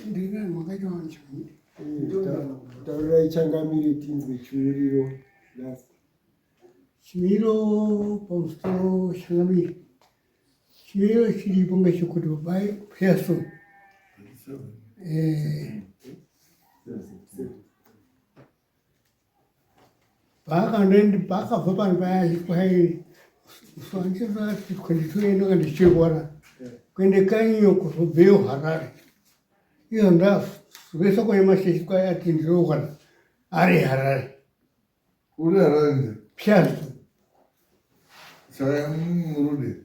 Ndiga mwakaitwa taura ichangamire timu chiuriro last chimiro pamusoro changamire chimiro chiripo ngechekuti babai Pearson pakabva pano paya kwai swanchirati kwenditoenda kandichirwara kuende kanyiyo kuzobveyo Harare iyo ndazvesa kwenye masheshi kwai ati ndinowana ari Harare uri Harare Pearson saka murude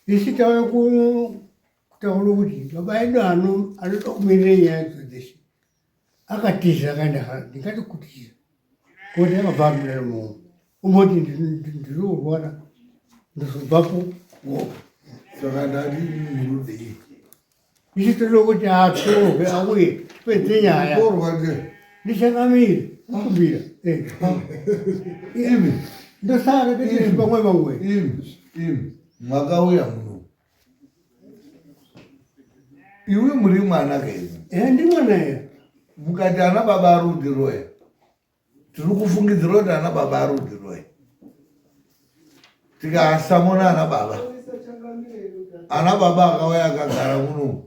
isi tauya kutaura kuti baba edu anoda kumirira nyaya dzeshe akatiza akaenda Harare ndingati kutiza kuti akabva muremo umoti ndirikurwara ndizobvapo saka ndati murude isi toda kuti atorwe auye tipedze nyaya korwa nde ndichangamire kumbira imi ndosara kuti pamwe pamwe imi mwakauya muno iwe muri mwana kaizvi ndi mwanayo mukati ana baba ari kudiroya tiri kufungidzira kuti ana baba ari kudiroya tikasamona ana baba akauya akagara muno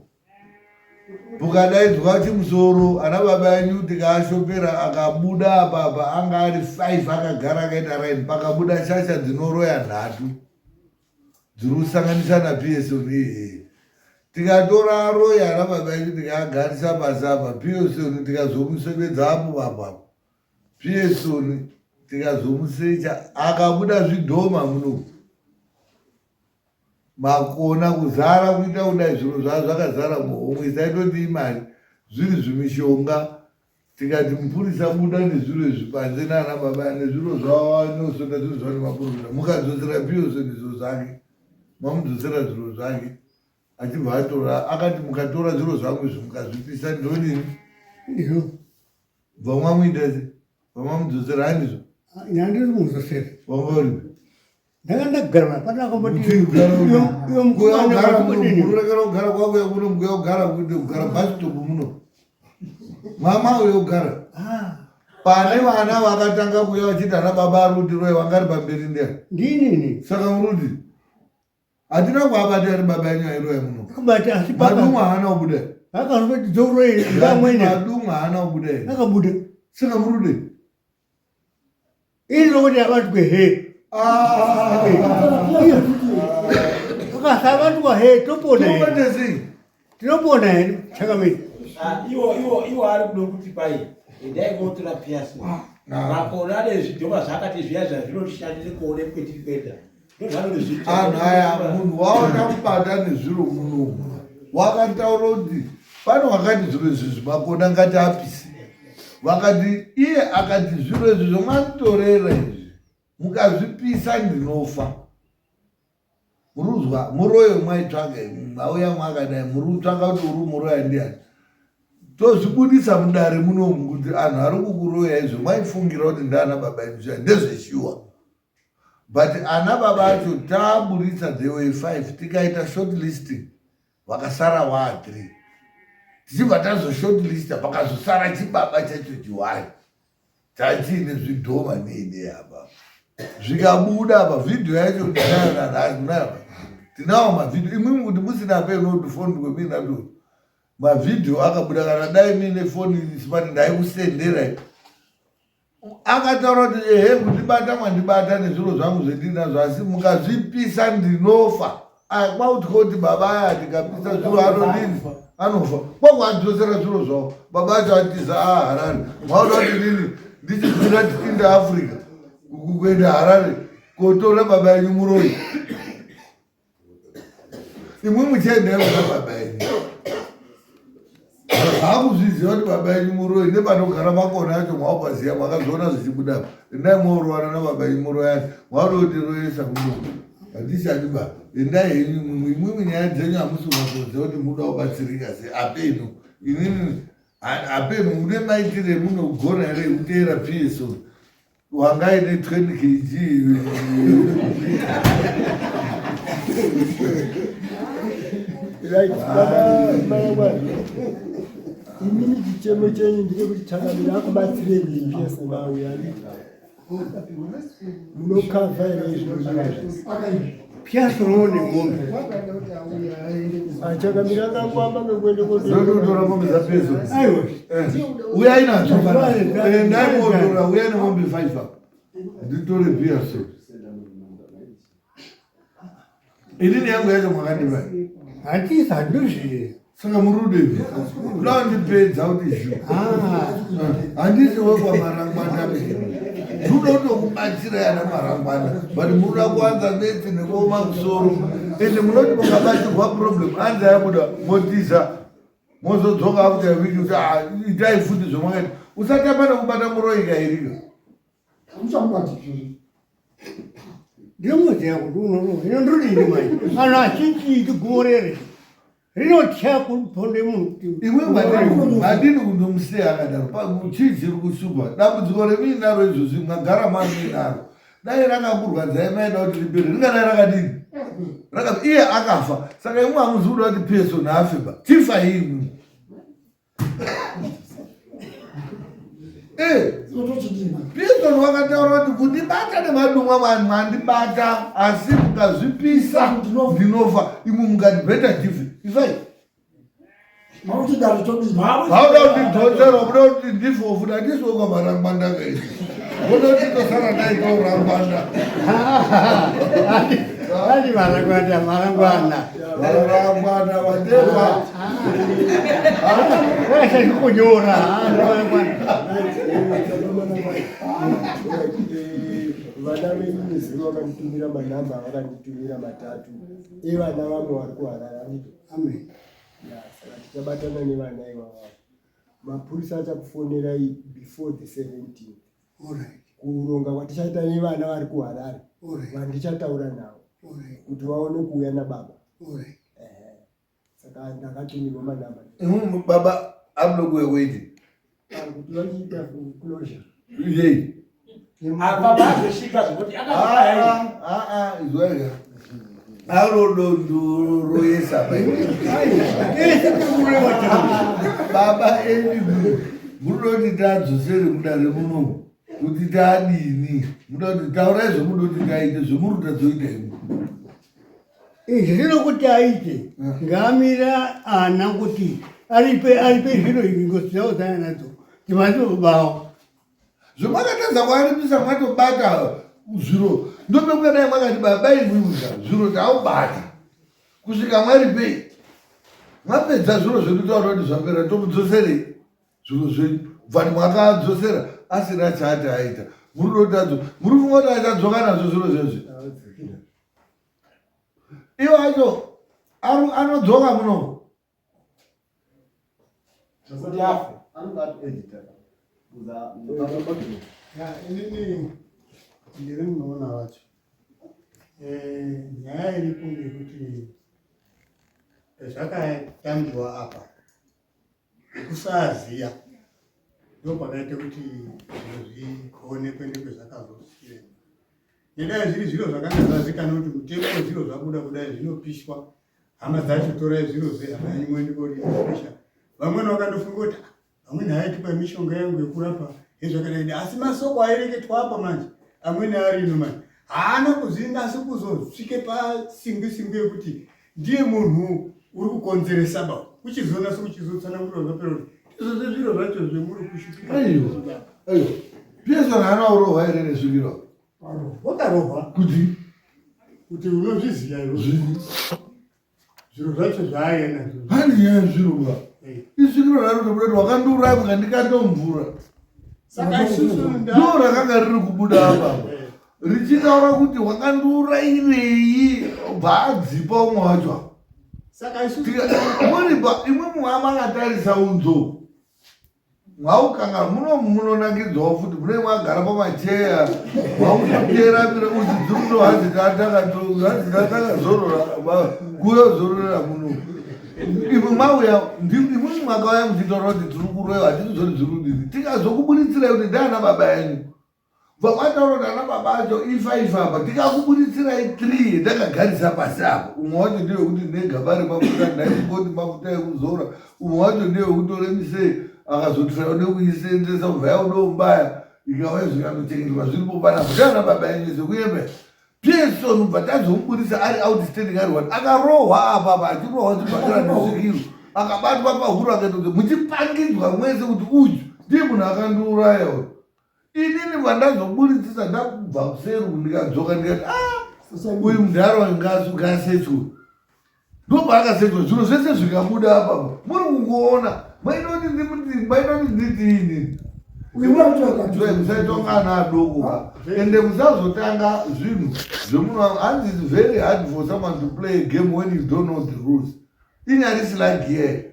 mukadaidzwa chimusoro ana baba enyu tikaashopera akabuda apapa anga ari 5 akagara akaita raini pakabuda shasha dzinoroya 3 dziri kusanganisa naPearson iyi tikatora roya ana baba enyu tikaagarisa pasi apa Pearson tikazomuswededza apo apapo Pearson tikazomusecha akabuda zvidhoma muno makona kuzara kuita kudai zviro zvavo zvakazara muhomwe saitoti imari zviri zvimishonga tikati mupurisa buda nezviro izvi panze nana baba nezviro zvavo anosonda zviro zvavo nemaprofita mukadzosera Pearson zviro zvake mamudzosera zviro zvake achibva atora akati mukatora zviro zvangu izvi mukazvipisa ndodini bva mwamuitase bva mamudzosera handizvo nyandiri mudzosera vangoripi ndakandagara kugara kwakuya kuno mukuyogara kuite kugara bhastopu muno mama uyogara pane vana vakatanga kuya vachiti ana baba ari kuti roye vangari pamberi ndiani ndinini saka muruti hatina kuabata ari baba enyu airoya muno akabata asi madumwe haana kubuda akazoti dzoroye ngamwene madumwe haana kubuda akabuda saka murude iri lokuti abatwe he akasabatwa he topona tinopona chakamiri iwo ari kudo kuti pai endai kotora Pearson makona nezvidhoma zvakati zviya zvazvinoshandire kuone kwetiri kuenda anhu aya munhu waona kubata nezviro munomu wakataura kuti pane wakati zviro izvizvi makona ngati apisi vakati iye akati zviro izvi zvomanitorera izvi mukazvipisa ndinofa muruzwa muroyo mwaitsvaga mauya mwakadai muri kutsvaka kuti uri muroya ndiani tozvibudisa mudare munomu kuti anhu ari kukuroya izvo maifungira kuti ndaana baba enyu ndezveshuwa but ana baba acho taburisa they were 5 tikaita short listing vakasara wa3 tichibva tazoshortlista pakazosara chibaba chacho chiwani tachine zvidhoma neide apa zvikabuda apa vhidhiyo yacho ndinayo tinawo mavhidhiyo imwimwe kuti musina penoti foni kweminatoti mavhidhiyo akabuda kana dai mine foni isipati ndaikusendera akataura kuti ehe kundibata mwandibata nezviro zvangu zvendinazvo asi mukazvipisa ndinofa kwautiko baba aya tikapisa zviro anodini anofa kwakuadzosera zviro zvavo baba acho atiza Harare mwaona kuti nini ndichibvira tikinda Africa kuenda Harare kotora baba yenyu muroyi imwe muchiendai kuna baba yenyu hakuzviziva kuti baba yenyu muroyi nepanogara makona acho mwaopaziya mwakazviona zvichibudapo endai mworwana nababa yenyu muroyani mwaoda kuti royesa muno handishadiba endai henyu imwimwe nyaya dzenyu hamusi unazoziva kuti muda kubatsirika sei apenu inini apenu mune maitire munogona here kuteera Pearson wangaine 20 kg right Imini chichemo chenyu ndike kuti Chakamira kubatsire kuipiyesa mauya. Munokavha ere izvozvo. Piaso unoone ng'ombe. Chakamira kangoamba ngekuende Ndotora ng'ombe za peso. Aiwa. Uyai nadzo kana. Ndai kodora uyai ng'ombe 5 apa. Nditore piaso. Ini yangu yacho mwakadiba. Hatisa handoziye. Saka murudevi. Unondipedza kuti zhu. Handisi wekwa marangwana be. Rudo kubatsira yana marangwana. But muruda kuanza neti nekoma kusoro. Ende munoti mukabatsirwa problem. Anza yabuda motiza. Mozodzoka after a week kuti itai futi zvomwakati. Usatapana kubata muroika irika. Ndinomuziya kuti unono. Inondodini mai. Anhu achichiti gorere. Rinotya kuponde munhu. Iwe madini kundomusiya akadaro. Chii chiri kushupa. Dambudziko remini naro izvozvi mwagara mami naro. Dai rakakurwadzai maida kuti ripere. Ringadai rakadini. Iye akafa. Saka imwe hamuzi kuda kuti Peso naafeba. Tifa imwe. Peso wakataura kuti kundibata nemadumwa vanhu mandibata asi mukazvipisa ndinofa. Imwe mukandibheta tife. Ifai. Hauda kuti ndotero muda kuti ndifofu ndandisokwa marangwanda kaizvi. Muda kuti tosara ndaitourangwanda. Hadi marangwana. Marangwana watepa. Wese kunyora. Vana vedu nezivo vakanditumira manhamba vakanditumira matatu. Vana vamwe vari kuharara. Amen. Saka tichabatana nevana ivava. Mapurisa achakufonerai before the 17th. Alright. Kuronga kwatichaita nevana vari kuharare. Vandichataura navo. Kuti vaone kuuya nababa. Saka ndakatumirwa manhamba. Imwe baba ablogo weweiti. Kuti vachiita closure. Yei. Baba azosvika zvekuti Izwega. Arodondo royesa baba eni munoti tadzosere mudare munomu kuti tadini muda kuti taurai zvomuda kuti taite zvomuri tadzoita imwe Izvi zvinokuti aite ngamira ana kuti aripe zviro izvi ngosiyawo dzana nadzo timatobawo zvomakatadza kuaripisa mwatobata zviro ndopekudai mwakati baba imwiuza zviro taubata kusvika mwaripei mwapedza zviro zvedu taura kuti zvapera tomudzoserei zviro zvenyu bvani mwakadzosera asina chaati aita muri rotadzo muri kungoti achadzoka nazvo zviro zvezvi iwo acho anodzoka muno kuti afe. inini ndiri munoona vacho nyaya iripo ndekuti zvakatambiwa apa kusaziya ndopakaita kuti zvionekwe nekwezvakazosiyira ngendaya zviri zviro zvakanga zvazikanwa kuti mutengo wezviro zvabuda kudai zvinopishwa hama dzacho torai zviro zvehamai mwende korisha vamweni vakandofunga kuti amweni haitipa mishonga yangu yekurapa ezvakadai asi masoko aireketwa apa manje amweni arino manje haana kuzinasi kuzosvike pasimbi yekuti ndiye munhu uri kukonzeresa ba uchizona sekuchizotsanangura zvapera kuti izvozvo zviro zvacho zvemuri kushupika aiyo Peso haanaurova here nezvikiro wakarohwa kuti unozviziya izvozvo zviro zvacho zvaaye nazvo handinyaya zviro ba isvikiro rarotobuda wakandiurai mukandikandomvura saka isusu ndo rakanga riri kubuda apa richitaura kuti wakandiurairei baadzipa umwe wacho saka isusu imwe muamakatarisa unzo mwaukanga munonakidzawo futi mune mwagara pamacheya mwakuteramira kuti dziri ndo hadzikatakazorora kuyozororera muno imwe mauya imwe mwakauya muchitaura kuti tiri kuroiwa hatiti zori dziri kudini tikazokubuditsirai kuti ndaana baba yenyu vamataura nana babacho ifa apa tikakubudisirai 3 ndakagarisa pasi apo. Umwe wacho ndiye kuti negaba remafuta ndaikoti mafuta ekuzora, umwe wacho ndiye kutore misei akazotora nekuisenzesa kubva yaudombaya ikauya zvikandochengeterwa zviripo panapa ndiana baba yenyese kuyembe Pearson ubva tazomubudisa ari outstanding ari one akarohwa apa achirohwa zvipatara nezvikiru akabatwa pahuro akaitoti muchipangidzwa mwese kuti uyu ndiye munhu akandiuraya uyu. Inini vandazobudisisa ndakubva kuseru ndikadzoka ndikati uyu mudhara wangasechwa ndobva akasechwa zviro zvese zvikabuda apa muri kungoona mainoti nditini musaitonga ana adoko ende musazotanga zvinhu zvemunhu hanzi it's very hard for someone to play a game when you don't know the rules. Inyarisi like here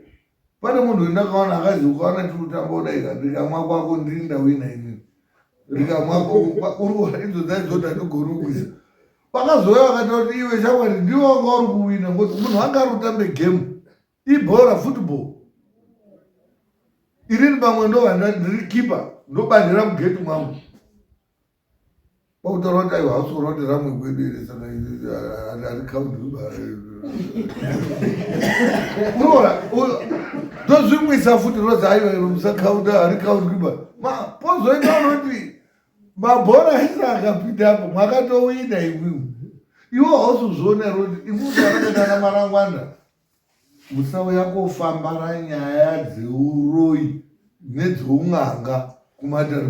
pane munhu ndakaona akazi ukaona tirutamba udaika ndikamwa kwako ndiri ndawina inini rikamwako idzo dzaizota ndogorukwisa pakazouya vakataura kuti iwe shamwari ndiwe wanga uri kuwina ngoti munhu anga ari kutambe game ibhora football. Irini pamwe ndovanda ndiri kipa ndobandira mugeti mwangu pakutaura kuti aiwa hausora kuti ramwe kwedu ire saka harikaundi unoona ndozvimwisa futi rozi aiwa iro musakaunda harikaundi kuba pozoita unoti mabhora ese akapindapo mwakatowina imwiwo iwo hausozviona roti imuti akatotana marangwanda musauya kofambara nyaya dzeuroyi nedzeun'anga kumatare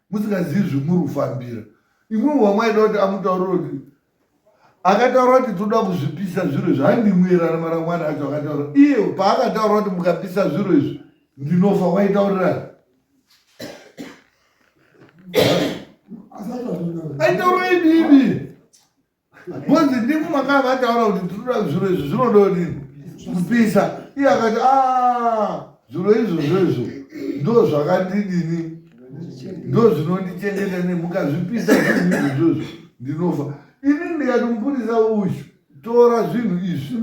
musingazivi zvimuri kufambira. Imwe wamwaida kuti amutaurira kuti akataura kuti toda kuzvipisa zviro zvandimwira namarangwana acho akataura iye paakataura kuti mukapisa zviro izvi ndinofa waitaurirani aitaura ibibi bonzi ndimo makava ataura kuti toda zviro izvi zvinoda kudini kupisa. Iye akati zviro izvozvo ndo zvakandidini ndo zvinondichengeta nemukazvipisa zvinhu izvozvo ndinofa. Ini ndikati mupurisa uyu tora zvinhu izvi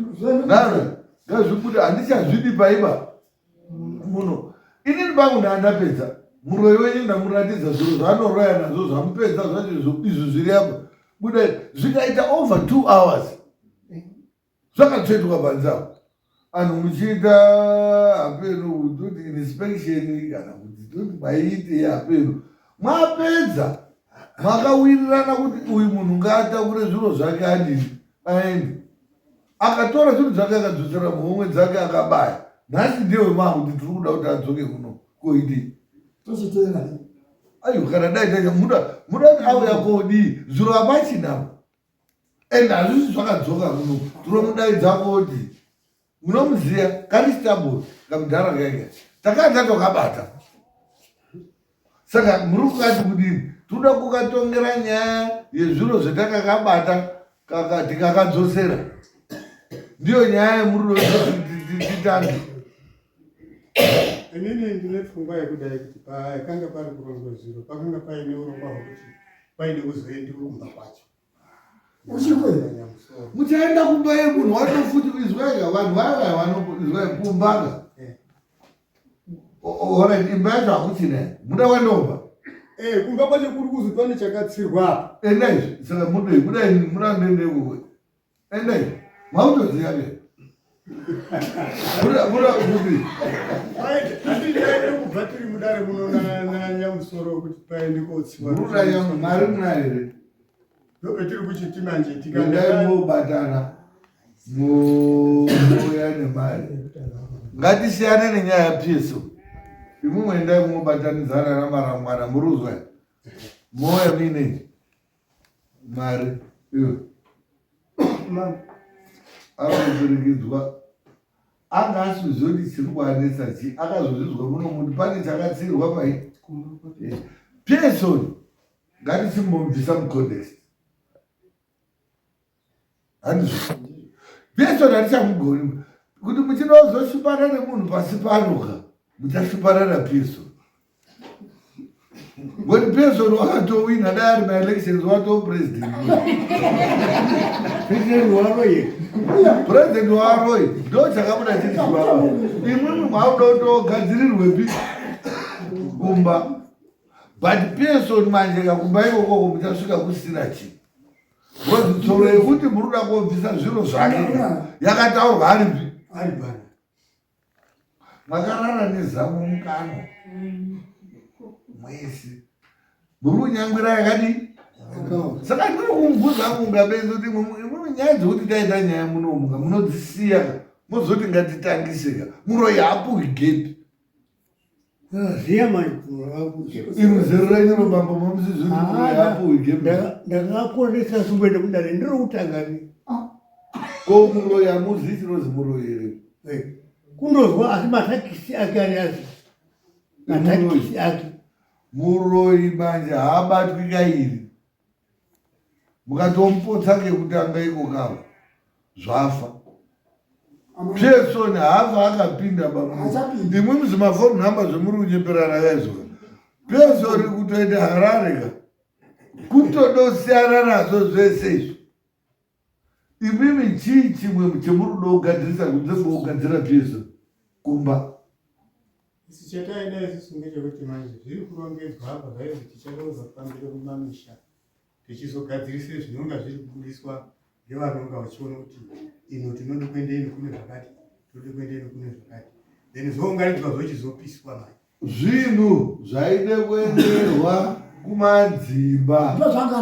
nana ngazvikuti handichazvidi paiba muno. Inini pangu ndandapedza muroyi wenyu ndamuratidza zviro zvaanoroya nazvo zvamupedza zvacho izvo zviri apa budai zvikaita over 2 hours zvakatsvetwa panzao anhu muchiita hapeno toti inspection kana kuti toti maiite hapeno mwapedza makawirirana kuti uyu munhu ngaataure zviro zvake adini aende akatora zvinhu zvake akadzosera muhomwe dzake akabaya. Nhasi ndiye wemangu kuti tiri kuda kuti adzoke kuno koidii aiyo kana dai muda kuti auya kodii zviro hapachinapo ende hazvisi zvakadzoka kuno tinomudaidza koti munomuziya karistabl kamudhara kaika takanga tokabata saka muri kukati kudini toda kukatongera nyaya yezviro zvetakakabata tikakadzosera ndiyo nyaya yemuri titange. Inini ndine pfungwa yekudai kuti pakanga pari kurongwa zviro pakanga paine urongwa hwekuti paine kuzoendirumba kwacho uchikwenya musoro muchaenda kumba yemunhu watofuti izwaika vanhu vaya vanizwa kumbanga alright imba yacho hakuchina muda wandomba kumba kwacho kuri kuzi pane chakatsirwa endai saka mudai munandende kuwe endai mautoziya ke muda kuti handindaide kubva tiri mudare muno nanyamusoro kuti paende kotsiwa murudai mari munayo here ndopetiri kuchitima nje tikandai mobatana moya nemari ngatisiyane nenyaya yapiso imumwe endai mobatanidzana namarangwana muruzwa moya mine mari iyo akazvirikidzwa anga asizoti chiri kuanesa chi akazozvizwa muno muti pane chakatsirirwa pai Pearson ngatichimbobvisa mucontext handizvo Pearson hatichamugoni kuti muchida kuzosvipana nemunhu pasi panoka muchasvipana naPearson ngoti Pearson wakatowina dai ari maelections watopresident president waroye ndo chakabuda chiri chivava imwimwi mwauda kutogadzirirwepi kumba but Pearson manje kakumba ikoko muchasvika kusina chinhu. Because tsoro yekuti muri kuda kuobvisa zviro zvake yakataurwa aripi makarara nezamu mukano mwese muri kunyangwira yakadii. Saka ndiri kumubvunza mungabenzi kuti imwe nyaya dzekuti taita nyaya munomuka munodzisiya muzoti ngatitangiseka muroyi hapuwi gepi ziya manje inu zero renyu robamba mamusizoti muroyi hapuwi gepi ndakakonesa sumbende kudare ndiri kutanga ko muroyi hamuzivi chinozi muroyi here kundozwa asi matakisi ake ari azi matakisi ake muroyi manje haabatwi kairi mukatomupotsa ngekutanga ikokavo zvafa. Pearson haafa akapinda imwe muzimafoni nhamba zvomuri kunyeperana kaizoka Pearson kutoenda Harare ka kutodosiyana nazvo zvese izvo. Imimi chii chimwe chemuri kuda kugadzirisa kunze kugadzira Pearson kumba isi chataenda isusu ngechekuti manje zviri kurongedzwa apa zvaizvi tichadouza kupambira kumamisha tichizogadzirise zvinonga zviri kubudiswa ngevanonga vachiona kuti ino tinode kuende ino kune zvakati tode kuende ino kune zvakati then zvounganidzwa zvochizopiswa manje zvinhu zvaide kuenderwa kumadzimba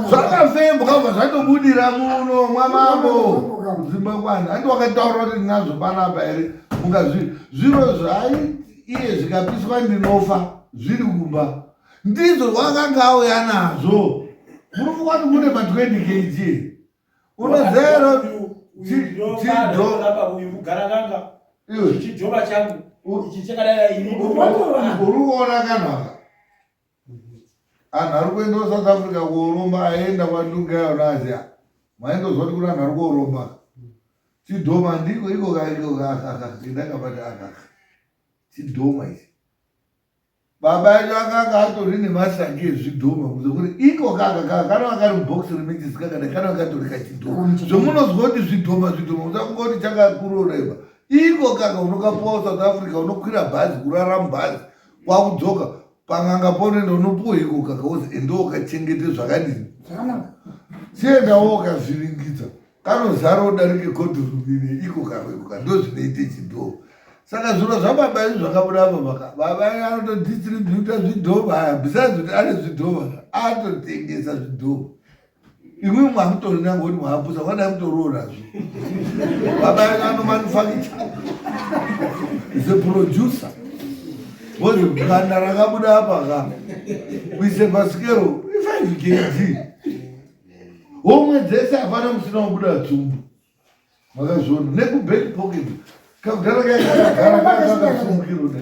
zvakafembwa kabva zvatobudira muno mwamambo Zimbabwe andi wakataura kuti ndinazvo panapa here mungazvii zviro zvai iye zvikapiswa ndinofa zviri kumba ndizvo wakanga auya nazvo. Muri kukwati mune ma20 kg unozero chijoba changu ichi chakadai ini uri kuona kanhaka anhu ari kuenda kuSouth Africa kuoromba aenda kwadunga yaona aziya maindozwa kuti kuna anhu ari kuoromba chidhoma ndiko iko kakindakabata akaka chidhoma ichi baba edu akanga atori nemasangi ezvidhoma kuti iko kaka kana vakari mubhokisi remechisi kakada kana vakatori kachidhoma zvomunozwa kuti zvidhoma usakungoti chakakuroreba iko kaka unokapuwa South Africa unokwira bhazi kurara mubhazi wakudzoka panganga ponenda unopuwa iko kaka wozi endo ukachengete zvakadini chiendawo ukazviringidza kanozara udarike kodhurumini iko kaka ndo zvinoite chidhoma. Saka zviro zvababa izvi zvakabuda apa baba anotodistributa zvidhoma besides kuti ane zvidhoma atotengesa zvidhoma. Imwe mwamutori nangu kuti mwapusa wadai mutoriwo nazvo baba anomanufacture is a producer wozi ganda rakabuda apa ka kuise pasikero 5 kg homwe dzese hapana musina kubuda dzumbu makazviona nekuback pocket kakagara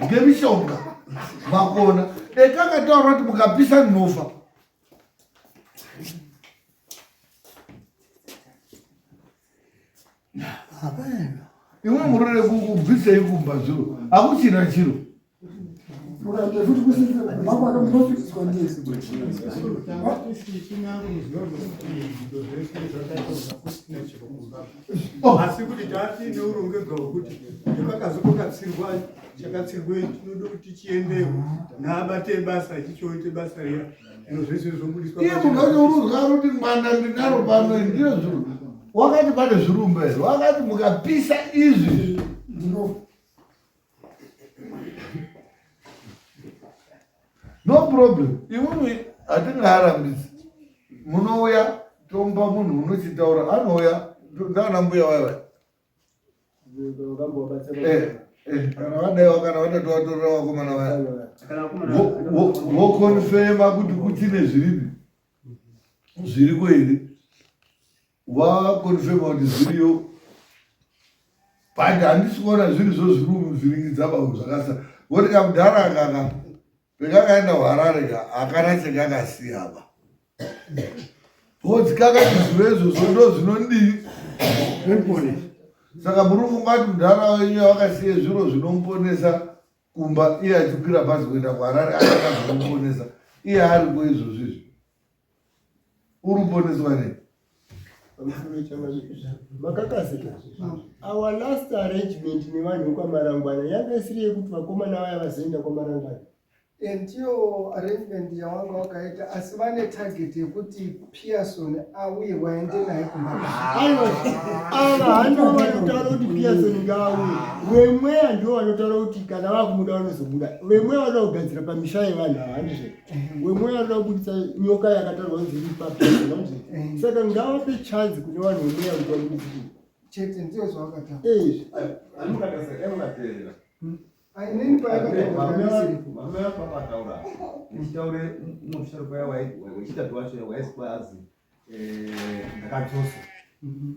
ngemishonga makona kakataura kuti mukapisa ndinofa. Imwe murore kubvisei kumba zviro akuchina chiro asi kuti tati neurongedzwa hwekuti nekakazokokatsirwa chakatsirwe tinoda kuti chiendewo naabate basa chichoite basa riya zvino zvese zvobudiswa iye mungauruzwa kuti mwana ndinaro pano ndiro zviro wakati pane zvirumba here wakati mukapisa izvi no problem imwe hatingaarambisi munouya tomba munhu unochitaura anouya ndana mbuya waiwai kana vadaiwa kana vatatu vatorera vakomana vaya vokonfema kuti kuchine zviripi zviriko here vakonfema kuti zviriyo but handisi kuona zviri zvo zviri muvhiringidza bau zvakasa voti kamudhara akaka pekakaenda Harare ka hakana chekakasiyaba bhodzi kakati zviro izvozvo ndo zvinondii saka muri kufunga kuti mudhara wenyu wakasiye zviro zvinomuponesa kumba iye achikwira bhazi kuenda kuHarare akana zvinomuponesa iye ariko izvozvo izvi uri kuponeswa nei makakazika our last arrangement nevanhu vekwamarangwana yanga isiri yekuti vakomana vaya vazoenda kwamarangwana ndiyo arrangement yawanga wakaita asi vane target yekuti Pearson auye waende naye aiwa ava hando vanotaura kuti Pearson ngaauye vemweya ndio vanotaura kuti kana vakumuda vanozobuda vemweya vanoda kugadzira pamisha yevanhu ava handizve vemweya vanoda kubudisa nyoka yakatarwa nziri paPearson handizve saka ngavape chance kune vanhu vemweya kuti vabudisike chete ndiyo zvavakataura inini paakataura ndichitaure musharuka wechitatu wacho waiswazi ndakadzosa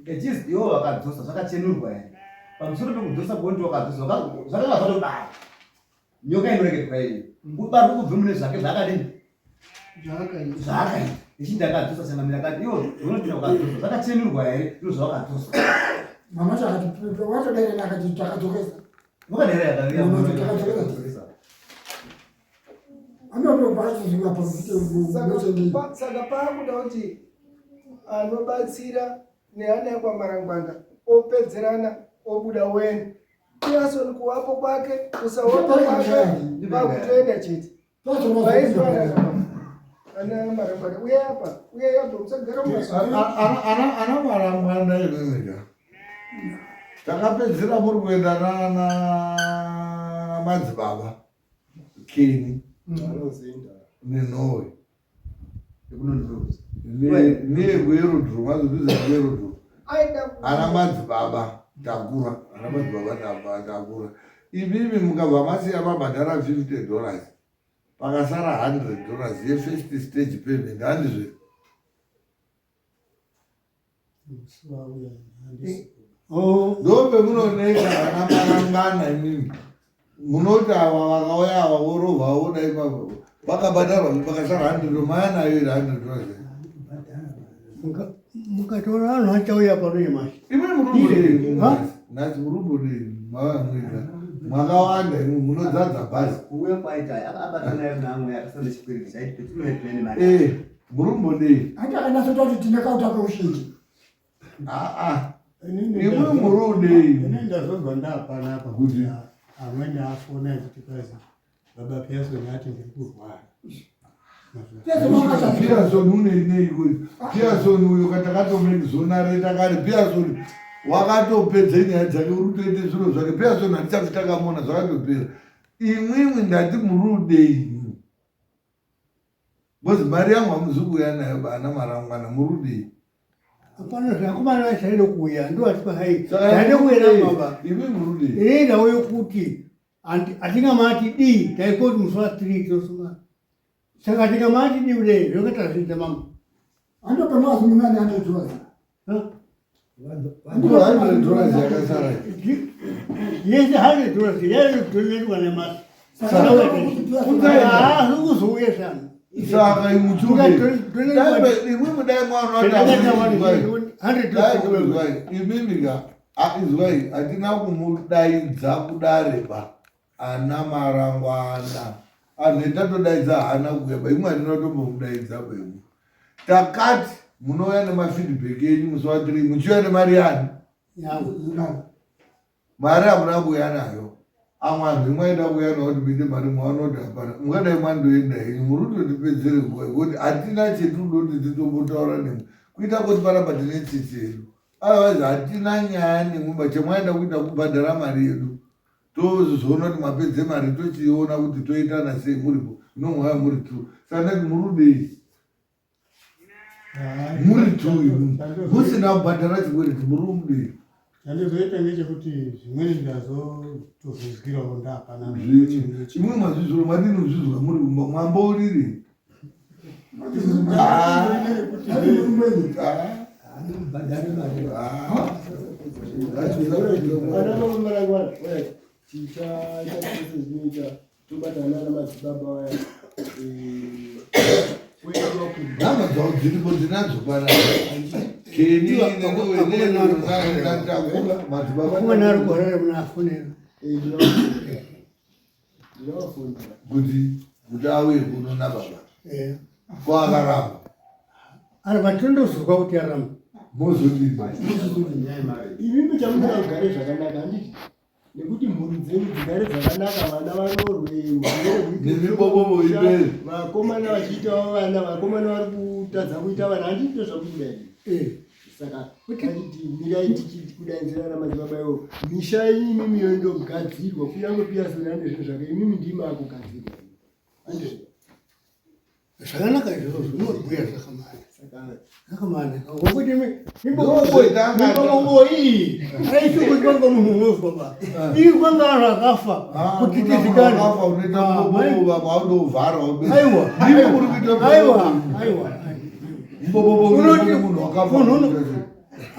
echizi iwo vakadzosa zvakachenurwa here pamusoro pekudzosa bondi wakadzosa zvakanga zvatobara nyoka inoregerwa iyi ubari kubve mune zvake zvakadini zvakaita ichi ndakadzosa changamira kati iwo zvinodina ukadzosa zvakachenurwa here iro zvawakadzosa mama chakati watoderera akati takadzokesa saka paakuda kuti anobatsira neana ekwamarangwanda opedzerana obuda wena Pearson kuwapo kwake kusawapo kwake pakutoenda chete ana marangwanda uye apa musagara ana marangwanda ivezika takapedzera muri kuendana namadzibaba Keni neNorway neRwerodhuru mazodhuza rwerodhuru ana madzibaba takura ana madzibaba takura ivivi mukabva masiya mabhadhara $50 pakasara $100 yefirst stage payment handizve ndombe munoneka vana marangana imimi munoti ava vakauya ava vorovha vodai vakabhadharwa pakasara $100 mayanayo iri $100 mukatora vanhu vachauya panoimashi imini murumbodei nhasi murumbodei mavamwika mwakawanda imi munodzadza bhazi kuuya kwaita abatanayo namwe akasanda chikwiriri chaiti petinoepene mari murumbodei hati akanyatsoita kuti tine kauta keushinji imwe murudei ine ndazonzwa ndapanapa kuti amweni afona echiti kwazi baba Pearson ati ndiri kurwara Pearson uneinei kuti Pearson uyo katakatomenizonareta kare Pearson wakatopedza nyaya dzake uri kutoite zviro zvake Pearson hatichafi takamona zvakatopera imwimwi ndati murudei bcause mari yangu hamuzi kuuya nayo bana marangwana murudei hapana zvakomana vachaide kuuya ndovatipa hai taide kuenda baba imi murudei ine ndau yokuti hatingamati dii taikoti musi wa3 tosuma saka hatingamati dii kudai zvakatazviita mama handope mwazi munani $100 $100 yakasara yese $100 yaitotoletwa nemasi kuzouya sana saka imwimwi dai mwanodai imimika izwai hatina kumudaidza kudareba ana marangwana anhu etatodaidza hana kuyaba imwe hatina kutombomudaidza bemu takati munouya nemafeedback enyu musi wa3 muchiuya nemari yani mari hamuna kuuya nayo amwe anhu imwaida kuuya nawo kuti muite mari mwavanoti hapana mungadai mwandoenda henyu muri kutotipedzere nguva yekuti hatina chetudoti titombotaura nemwe kuita kuti panapa tine chichedu otherwise hatina nyaya nemweba chamwaida kuita kubhadhara mari yedu tozoona kuti mapedze mari tochiona kuti toitana sei muripo nomwaya muri tu saka ndati murudei muri tu musina kubhadhara chikwereti muri mudei chandizoita ngechekuti zvimweni ndazotozvizwirawo ndapana imwe mazvizvoro madini kuzvizwa muri kumba mwambouriri tobatana namadzibaba waya nhama dzavo dziripo dzinadzo pana Keni umweni ari kuhorera muna afonera kuti auye kuno nababa kwakaramba ari vatondozurwa kuti aramba mozodii imimi chamunagare zvakanaka handiti nekuti mhuri dzenyu dzigare dzakanaka, vana vanorwe Nemibobobo ipere. vakomana vachiitawo vana, vakomana vari kutadza kuita vana, handito zvakuda here. Saka atiti mirai tichikudanzirana madzibaba iwo, misha imimi yondogadzirwa, kunyange Pearson ane zvinhu zvake, imimi ndima akugadzirwa. Zvakanaka izvozvo zvinobhuya zvakanaka ngokuti mibobobo iyi haisi kuitwa munhu unozwa ba iyi kwanga vanhu vakafa kuti tizikane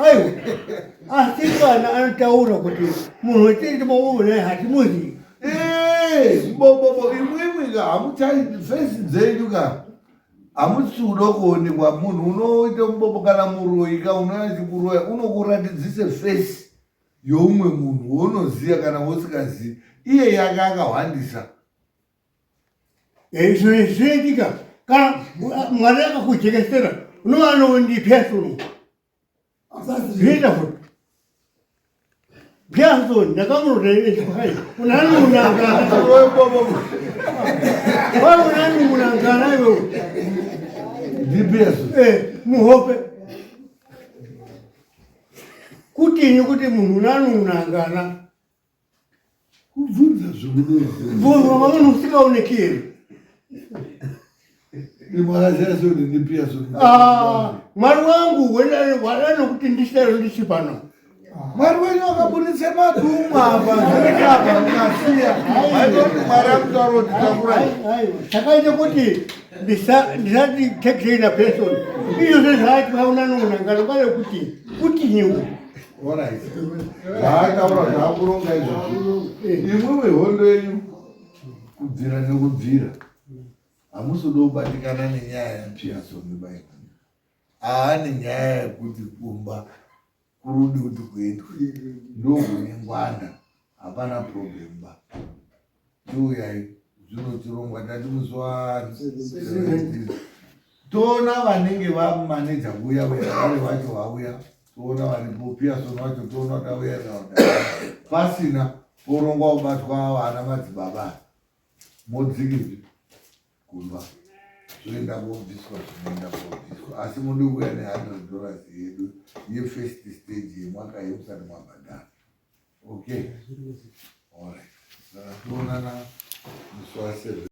aiwa asikana anotaura kuti munhu wetiri bobobo naye hatimuzivi. Bobobo imwimwi hamutaiti fesi dzenyu ka hamusi kuda kuonekwa. Munhu unoita mubobo kana muroyi ka unoyachikuroya unokuratidzise fesi youmwe munhu wounoziya kana usikazivi. Iye yake akahwandisa zvinoitika kana mwari akakujekesera unova ndiPearson zvinoita futi Pearson ndakamurotaechipai unani munangana unani munangana iwe ndiPearson muhope kutinyi kuti munhu unani munangana kubvunza bvunzwa mamunhu usikaonekeri imwakazasoni ndiPearson. Mwari wangu wadanokuti ndichidaro ndichi pano. Mwari wenyu wakabudise madumwa apa zvirikapa mukasiya maitoti mwari akutaura kuti takurai chakaite kuti ndisati tekzeina Pearson iyo zvezvaati paunanomunangano kale kuti nyiwe zvaataura zvaakuronga izvozvo. Imwimwe hondo yenyu kubvira nekubvira hamusode kubatikana nenyaya yaPearson bai. Haane nyaya yekuti kumba kurudi kuti kuitwe ndokune ngwanda, hapana problem ba. Tiuyai zvinotirongwa tati muswari toona vanenge vamaneja kuuya vari vacho vauya, toona varipo Pearson vacho toona tauya pasina porongwa kubatwa vana madzibaba modzikizve kumba zvoenda kuobviswa zvinoenda kuobviswa, asi mude kuuya ne$100 yedu yefirst stage yemwaka yemusati mwabhadhara. Okay, alright, saka toonana musi wa7.